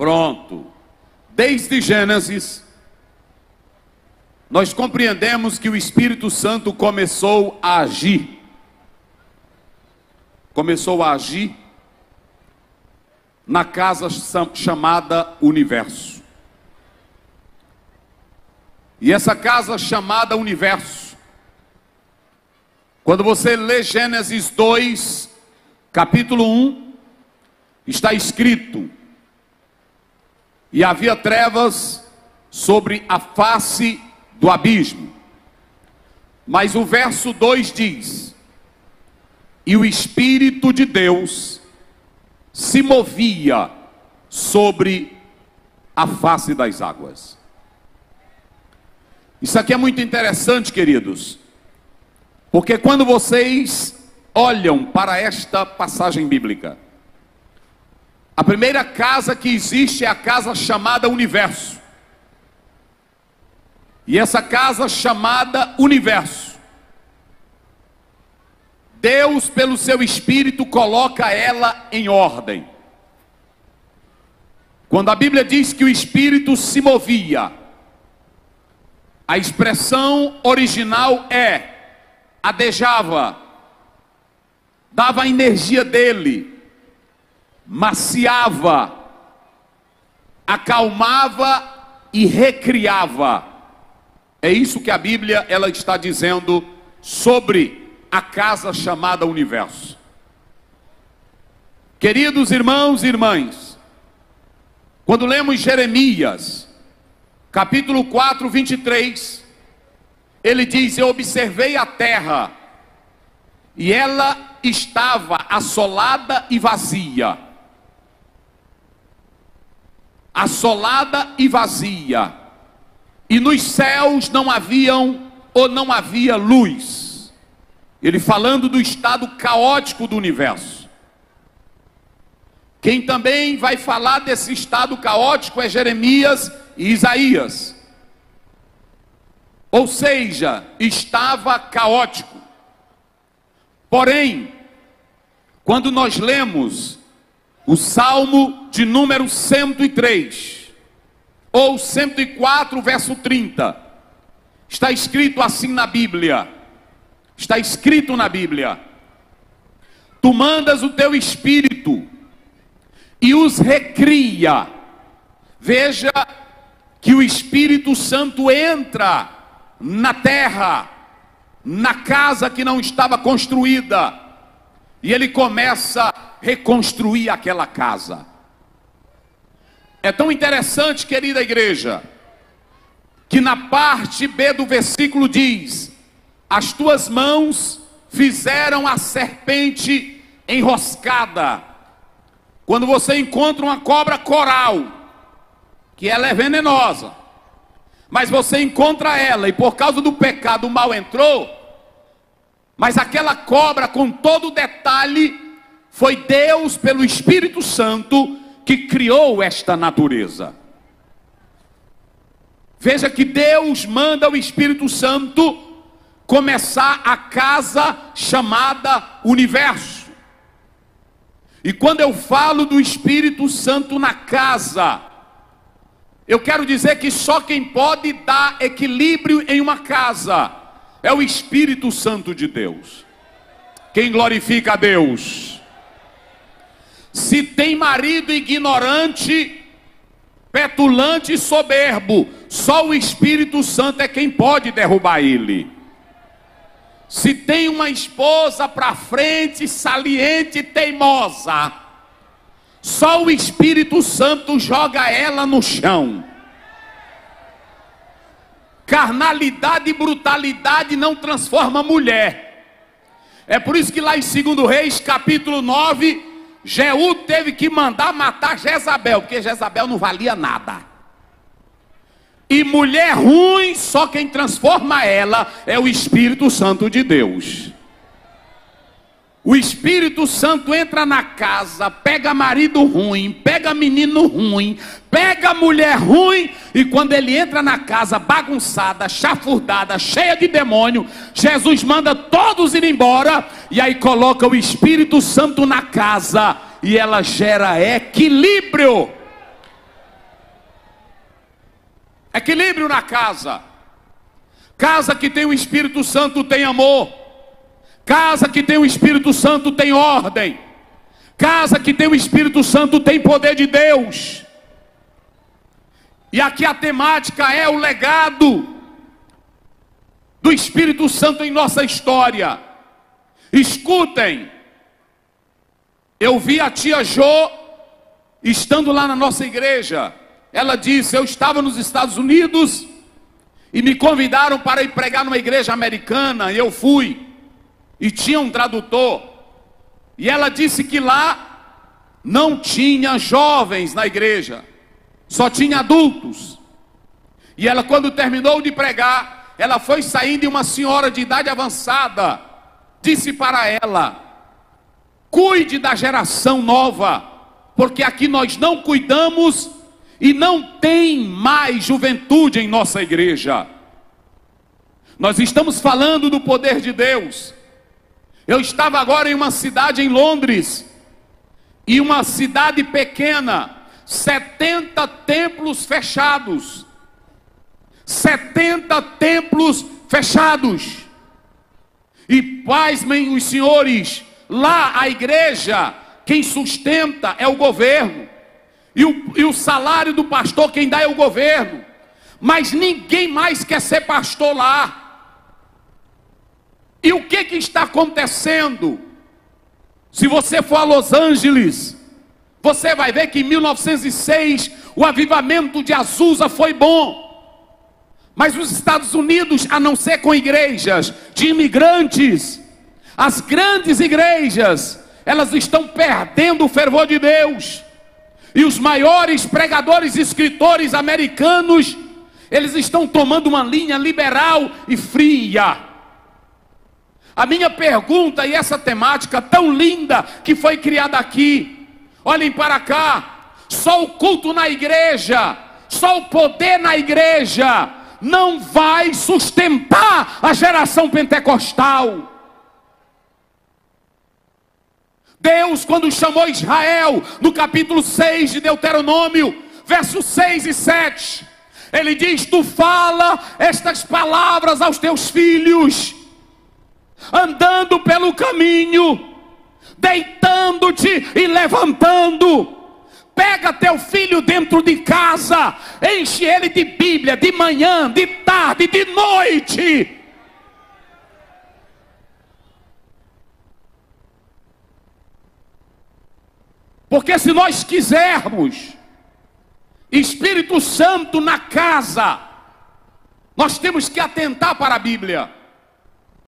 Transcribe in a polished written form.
Pronto. Desde Gênesis, nós compreendemos que o Espírito Santo começou a agir. Começou a agir na casa chamada Universo. E essa casa chamada Universo, quando você lê Gênesis 2, capítulo 1, está escrito: e havia trevas sobre a face do abismo. Mas o verso 2 diz: e o Espírito de Deus se movia sobre a face das águas. Isso aqui é muito interessante, queridos, porque quando vocês olham para esta passagem bíblica, a primeira casa que existe é a casa chamada Universo. E essa casa chamada Universo, Deus, pelo seu Espírito, coloca ela em ordem. Quando a Bíblia diz que o Espírito se movia, a expressão original é adejava, dava a energia dele, maciava, acalmava e recriava. É isso que a Bíblia ela está dizendo sobre a casa chamada Universo. Queridos irmãos e irmãs, quando lemos Jeremias, capítulo 4, 23, ele diz: eu observei a terra, e ela estava assolada e vazia. Assolada e vazia. E nos céus não havia luz. Ele falando do estado caótico do universo. Quem também vai falar desse estado caótico é Jeremias e Isaías. Ou seja, estava caótico. Porém, quando nós lemos o Salmo de número 103, ou 104, verso 30, está escrito assim na Bíblia, está escrito na Bíblia: tu mandas o teu Espírito e os recria. Veja que o Espírito Santo entra na terra, na casa que não estava construída, e ele começa a reconstruir aquela casa. É tão interessante, querida igreja, que na parte B do versículo diz: as tuas mãos fizeram a serpente enroscada. Quando você encontra uma cobra coral, que ela é venenosa, mas você encontra ela e por causa do pecado o mal entrou, mas aquela cobra com todo o detalhe, foi Deus pelo Espírito Santo que criou esta natureza. Veja que Deus manda o Espírito Santo começar a casa chamada Universo. E quando eu falo do Espírito Santo na casa, eu quero dizer que só quem pode dar equilíbrio em uma casa é o Espírito Santo de Deus. Quem glorifica a Deus? Se tem marido ignorante, petulante e soberbo, só o Espírito Santo é quem pode derrubar ele. Se tem uma esposa para frente, saliente e teimosa, só o Espírito Santo joga ela no chão. Carnalidade e brutalidade não transforma mulher. É por isso que lá em 2 Reis, capítulo 9, Jeú teve que mandar matar Jezabel, porque Jezabel não valia nada. E mulher ruim, só quem transforma ela é o Espírito Santo de Deus. O Espírito Santo entra na casa, pega marido ruim, pega menino ruim, pega mulher ruim, e quando ele entra na casa bagunçada, chafurdada, cheia de demônio, Jesus manda todos ir embora, e aí coloca o Espírito Santo na casa, e ela gera equilíbrio. Equilíbrio na casa. Casa que tem o Espírito Santo tem amor. Casa que tem o Espírito Santo tem ordem. Casa que tem o Espírito Santo tem poder de Deus. E aqui a temática é o legado do Espírito Santo em nossa história. Escutem, eu vi a tia Jô estando lá na nossa igreja. Ela disse: eu estava nos Estados Unidos e me convidaram para ir pregar numa igreja americana, e eu fui, e tinha um tradutor, e ela disse que lá não tinha jovens na igreja, só tinha adultos. E ela, quando terminou de pregar, ela foi saindo, e uma senhora de idade avançada disse para ela: cuide da geração nova, porque aqui nós não cuidamos e não tem mais juventude em nossa igreja. Nós estamos falando do poder de Deus. Eu estava agora em uma cidade em Londres, e uma cidade pequena, 70 templos fechados. 70 templos fechados. E pasmem os senhores, lá a igreja, quem sustenta é o governo. E o salário do pastor quem dá é o governo. Mas ninguém mais quer ser pastor lá. E o que está acontecendo? Se você for a Los Angeles, você vai ver que em 1906 o avivamento de Azusa foi bom. Mas os Estados Unidos, a não ser com igrejas de imigrantes, as grandes igrejas, elas estão perdendo o fervor de Deus. E os maiores pregadores e escritores americanos, eles estão tomando uma linha liberal e fria. A minha pergunta, e essa temática tão linda que foi criada aqui, olhem para cá, só o culto na igreja, só o poder na igreja não vai sustentar a geração pentecostal. Deus, quando chamou Israel, no capítulo 6 de Deuteronômio, versos 6 e 7, Ele diz: tu fala estas palavras aos teus filhos, andando pelo caminho, deitando-te e levantando. Pega teu filho dentro de casa, enche ele de Bíblia, de manhã, de tarde, de noite. Porque se nós quisermos Espírito Santo na casa, nós temos que atentar para a Bíblia.